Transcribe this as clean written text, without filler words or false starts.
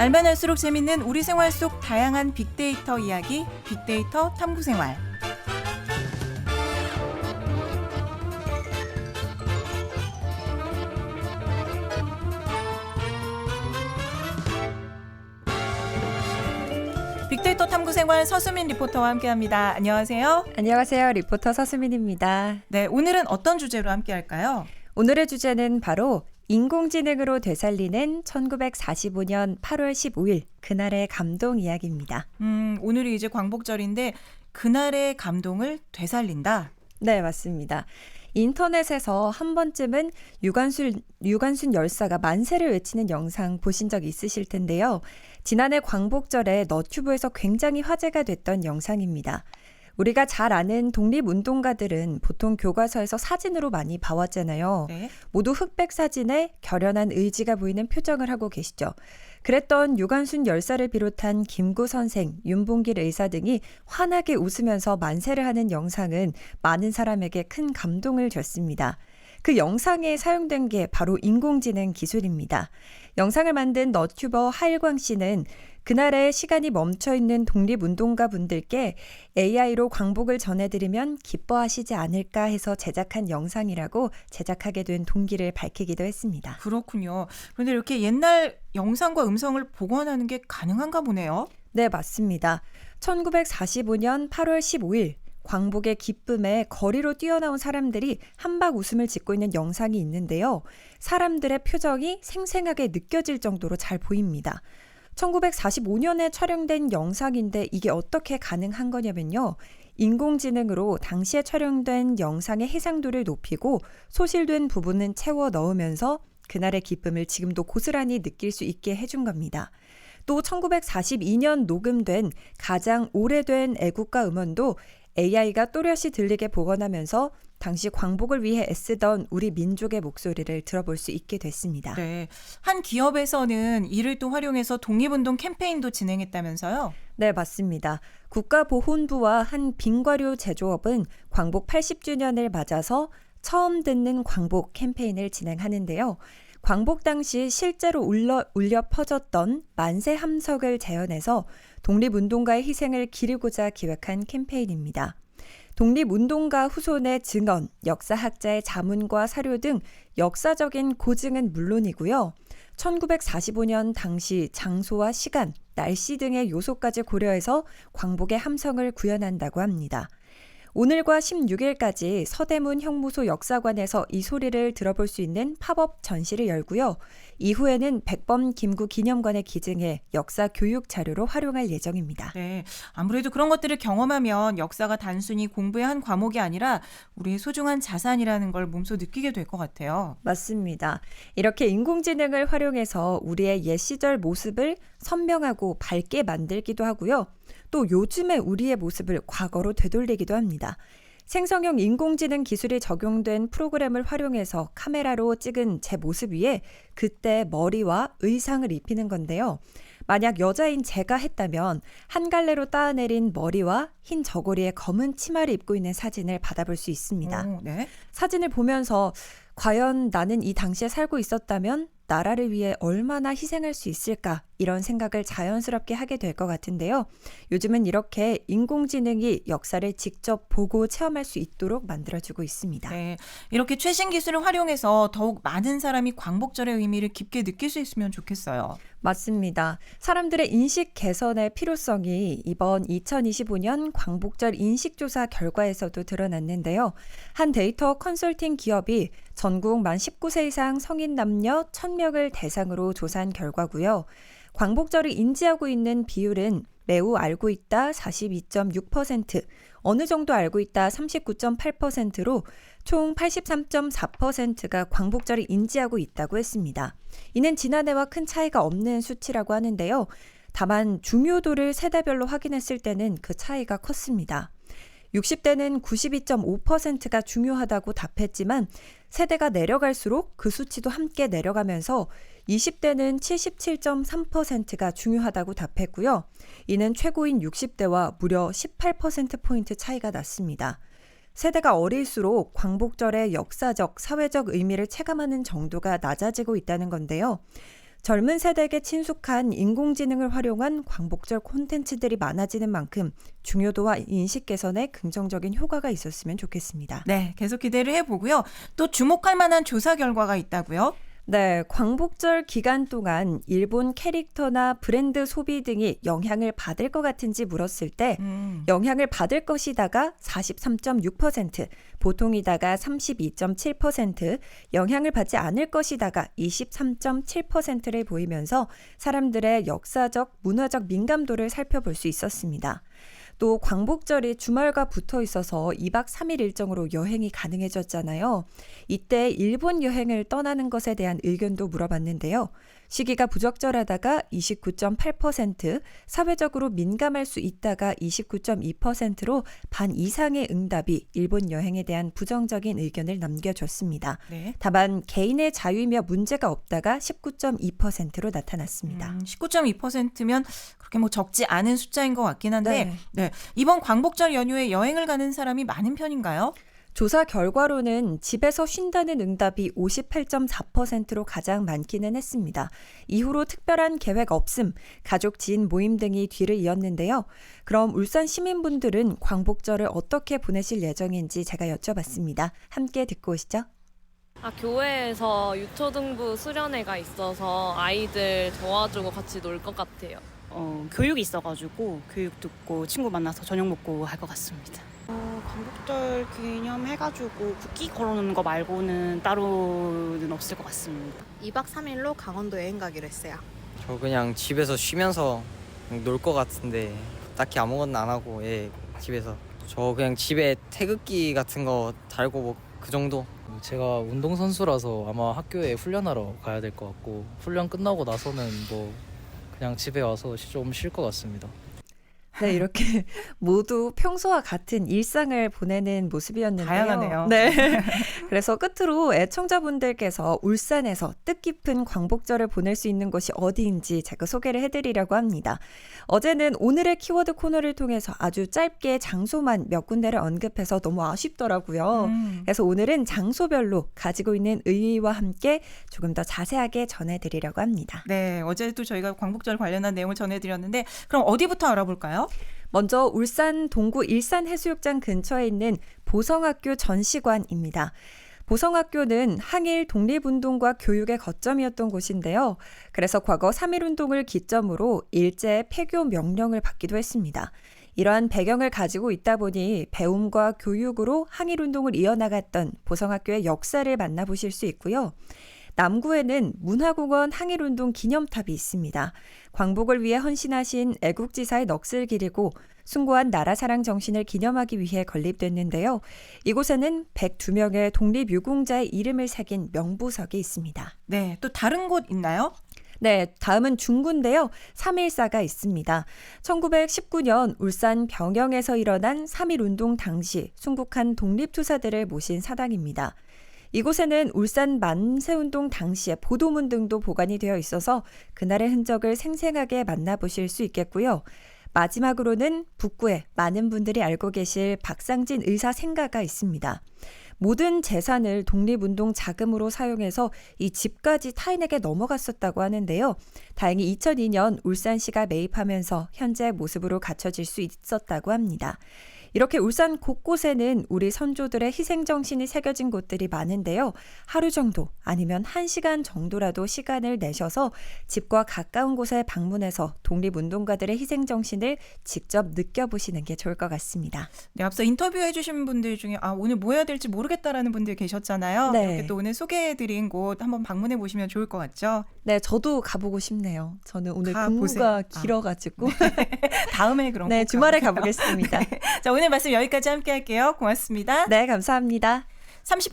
알면 할수록 재밌는 우리 생활 속 다양한 빅데이터 이야기, 빅데이터 탐구생활. 빅데이터 탐구생활 서수민 리포터와 함께합니다. 안녕하세요. 안녕하세요. 리포터 서수민입니다. 네, 오늘은 어떤 주제로 함께할까요? 오늘의 주제는 바로 인공지능으로 되살리는 1945년 8월 15일 그날의 감동 이야기입니다. 오늘이 이제 광복절인데 그날의 감동을 되살린다. 네, 맞습니다. 인터넷에서 한 번쯤은 유관순 열사가 만세를 외치는 영상 보신 적 있으실 텐데요. 지난해 광복절에 너튜브에서 굉장히 화제가 됐던 영상입니다. 우리가 잘 아는 독립운동가들은 보통 교과서에서 사진으로 많이 봐왔잖아요. 네. 모두 흑백 사진에 결연한 의지가 보이는 표정을 하고 계시죠. 그랬던 유관순 열사를 비롯한 김구 선생, 윤봉길 의사 등이 환하게 웃으면서 만세를 하는 영상은 많은 사람에게 큰 감동을 줬습니다. 그 영상에 사용된 게 바로 인공지능 기술입니다. 영상을 만든 너튜버 하일광 씨는 그날에 시간이 멈춰있는 독립운동가 분들께 AI로 광복을 전해드리면 기뻐하시지 않을까 해서 제작한 영상이라고 제작하게 된 동기를 밝히기도 했습니다. 그렇군요. 그런데 이렇게 옛날 영상과 음성을 복원하는 게 가능한가 보네요. 네, 맞습니다. 1945년 8월 15일 광복의 기쁨에 거리로 뛰어나온 사람들이 한박 웃음을 짓고 있는 영상이 있는데요. 사람들의 표정이 생생하게 느껴질 정도로 잘 보입니다. 1945년에 촬영된 영상인데 이게 어떻게 가능한 거냐면요. 인공지능으로 당시에 촬영된 영상의 해상도를 높이고 소실된 부분은 채워 넣으면서 그날의 기쁨을 지금도 고스란히 느낄 수 있게 해준 겁니다. 또 1942년 녹음된 가장 오래된 애국가 음원도 AI가 또렷이 들리게 복원하면서 당시 광복을 위해 애쓰던 우리 민족의 목소리를 들어볼 수 있게 됐습니다. 네, 한 기업에서는 이를 또 활용해서 독립운동 캠페인도 진행했다면서요? 네, 맞습니다. 국가보훈부와 한 빙과류 제조업은 광복 80주년을 맞아서 처음 듣는 광복 캠페인을 진행하는데요. 광복 당시 실제로 울려 퍼졌던 만세 함석을 재현해서 독립운동가의 희생을 기리고자 기획한 캠페인입니다. 독립운동가 후손의 증언, 역사학자의 자문과 사료 등 역사적인 고증은 물론이고요. 1945년 당시 장소와 시간, 날씨 등의 요소까지 고려해서 광복의 함성을 구현한다고 합니다. 오늘과 16일까지 서대문 형무소 역사관에서 이 소리를 들어볼 수 있는 팝업 전시를 열고요. 이후에는 백범 김구 기념관에 기증해 역사 교육 자료로 활용할 예정입니다. 네, 아무래도 그런 것들을 경험하면 역사가 단순히 공부의 한 과목이 아니라 우리의 소중한 자산이라는 걸 몸소 느끼게 될 것 같아요. 맞습니다. 이렇게 인공지능을 활용해서 우리의 옛 시절 모습을 선명하고 밝게 만들기도 하고요. 또 요즘의 우리의 모습을 과거로 되돌리기도 합니다. 생성형 인공지능 기술이 적용된 프로그램을 활용해서 카메라로 찍은 제 모습 위에 그때 머리와 의상을 입히는 건데요. 만약 여자인 제가 했다면 한 갈래로 따내린 머리와 흰 저고리에 검은 치마를 입고 있는 사진을 받아볼 수 있습니다. 네. 사진을 보면서 과연 나는 이 당시에 살고 있었다면 나라를 위해 얼마나 희생할 수 있을까 이런 생각을 자연스럽게 하게 될 것 같은데요. 요즘은 이렇게 인공지능이 역사를 직접 보고 체험할 수 있도록 만들어주고 있습니다. 네, 이렇게 최신 기술을 활용해서 더욱 많은 사람이 광복절의 의미를 깊게 느낄 수 있으면 좋겠어요. 맞습니다. 사람들의 인식 개선의 필요성이 이번 2025년 광복절 인식조사 결과에서도 드러났는데요. 한 데이터 컨설팅 기업이 전국 만 19세 이상 성인 남녀 1000명을 대상으로 조사한 결과고요. 광복절을 인지하고 있는 비율은 매우 알고 있다 42.6%, 어느 정도 알고 있다 39.8%로 총 83.4%가 광복절을 인지하고 있다고 했습니다. 이는 지난해와 큰 차이가 없는 수치라고 하는데요. 다만 중요도를 세대별로 확인했을 때는 그 차이가 컸습니다. 60대는 92.5%가 중요하다고 답했지만 세대가 내려갈수록 그 수치도 함께 내려가면서 20대는 77.3%가 중요하다고 답했고요. 이는 최고인 60대와 무려 18%포인트 차이가 났습니다. 세대가 어릴수록 광복절의 역사적, 사회적 의미를 체감하는 정도가 낮아지고 있다는 건데요. 젊은 세대에게 친숙한 인공지능을 활용한 광복절 콘텐츠들이 많아지는 만큼 중요도와 인식 개선에 긍정적인 효과가 있었으면 좋겠습니다. 네, 계속 기대를 해보고요. 또 주목할 만한 조사 결과가 있다고요? 네, 광복절 기간 동안 일본 캐릭터나 브랜드 소비 등이 영향을 받을 것 같은지 물었을 때 영향을 받을 것이다가 43.6%, 보통이다가 32.7%, 영향을 받지 않을 것이다가 23.7%를 보이면서 사람들의 역사적, 문화적 민감도를 살펴볼 수 있었습니다. 또 광복절이 주말과 붙어 있어서 2박 3일 일정으로 여행이 가능해졌잖아요. 이때 일본 여행을 떠나는 것에 대한 의견도 물어봤는데요. 시기가 부적절하다가 29.8%, 사회적으로 민감할 수 있다가 29.2%로 반 이상의 응답이 일본 여행에 대한 부정적인 의견을 남겨줬습니다. 네. 다만 개인의 자유이며 문제가 없다가 19.2%로 나타났습니다. 19.2%면 그렇게 뭐 적지 않은 숫자인 것 같긴 한데 네. 이번 광복절 연휴에 여행을 가는 사람이 많은 편인가요? 조사 결과로는 집에서 쉰다는 응답이 58.4%로 가장 많기는 했습니다. 이후로 특별한 계획 없음, 가족 지인 모임 등이 뒤를 이었는데요. 그럼 울산 시민분들은 광복절을 어떻게 보내실 예정인지 제가 여쭤봤습니다. 함께 듣고 오시죠. 교회에서 유초등부 수련회가 있어서 아이들 도와주고 같이 놀 것 같아요. 교육이 있어가지고 교육 듣고 친구 만나서 저녁 먹고 할 것 같습니다. 광복절 기념해가지고 국기 걸어놓는 거 말고는 따로는 없을 것 같습니다. 2박 3일로 강원도 여행 가기로 했어요. 저 그냥 집에서 쉬면서 놀 것 같은데 딱히 아무것도 안 하고 집에서 저 그냥 집에 태극기 같은 거 달고 뭐 그 정도. 제가 운동선수라서 아마 학교에 훈련하러 가야 될 것 같고 훈련 끝나고 나서는 뭐 그냥 집에 와서 좀 쉴 것 같습니다. 네, 이렇게 모두 평소와 같은 일상을 보내는 모습이었는데요. 다양하네요. 네. 그래서 끝으로 애청자분들께서 울산에서 뜻깊은 광복절을 보낼 수 있는 곳이 어디인지 제가 소개를 해드리려고 합니다. 어제는 오늘의 키워드 코너를 통해서 아주 짧게 장소만 몇 군데를 언급해서 너무 아쉽더라고요. 그래서 오늘은 장소별로 가지고 있는 의의와 함께 조금 더 자세하게 전해드리려고 합니다. 네, 어제도 저희가 광복절 관련한 내용을 전해드렸는데 그럼 어디부터 알아볼까요? 먼저 울산 동구 일산해수욕장 근처에 있는 보성학교 전시관입니다. 보성학교는 항일 독립운동과 교육의 거점이었던 곳인데요. 그래서 과거 3.1운동을 기점으로 일제 폐교 명령을 받기도 했습니다. 이러한 배경을 가지고 있다 보니 배움과 교육으로 항일운동을 이어나갔던 보성학교의 역사를 만나보실 수 있고요. 남구에는 문화공원 항일운동 기념탑이 있습니다. 광복을 위해 헌신하신 애국지사의 넋을 기리고 숭고한 나라사랑 정신을 기념하기 위해 건립됐는데요. 이곳에는 102명의 독립유공자의 이름을 새긴 명부석이 있습니다. 네, 또 다른 곳 있나요? 네, 다음은 중구인데요. 3.1사가 있습니다. 1919년 울산 병영에서 일어난 3.1운동 당시 순국한 독립투사들을 모신 사당입니다. 이곳에는 울산 만세운동 당시의 보도문 등도 보관이 되어 있어서 그날의 흔적을 생생하게 만나보실 수 있겠고요. 마지막으로는 북구에 많은 분들이 알고 계실 박상진 의사 생가가 있습니다. 모든 재산을 독립운동 자금으로 사용해서 이 집까지 타인에게 넘어갔었다고 하는데요. 다행히 2002년 울산시가 매입하면서 현재 모습으로 갖춰질 수 있었다고 합니다. 이렇게 울산 곳곳에는 우리 선조들의 희생정신이 새겨진 곳들이 많은데요. 하루 정도 아니면 1시간 정도라도 시간을 내셔서 집과 가까운 곳에 방문해서 독립운동가들의 희생정신을 직접 느껴보시는 게 좋을 것 같습니다. 네, 앞서 인터뷰해 주신 분들 중에 오늘 뭐 해야 될지 모르겠다라는 분들 계셨잖아요. 네. 이렇게 또 오늘 소개해드린 곳 한번 방문해 보시면 좋을 것 같죠? 네, 저도 가보고 싶네요. 저는 오늘 가보세요. 근무가 길어가지고 다음에 그럼 네, 꼭 주말에 가보세요. 가보겠습니다. 자, 오늘 말씀 여기까지 함께 할게요. 고맙습니다. 네, 감사합니다. 30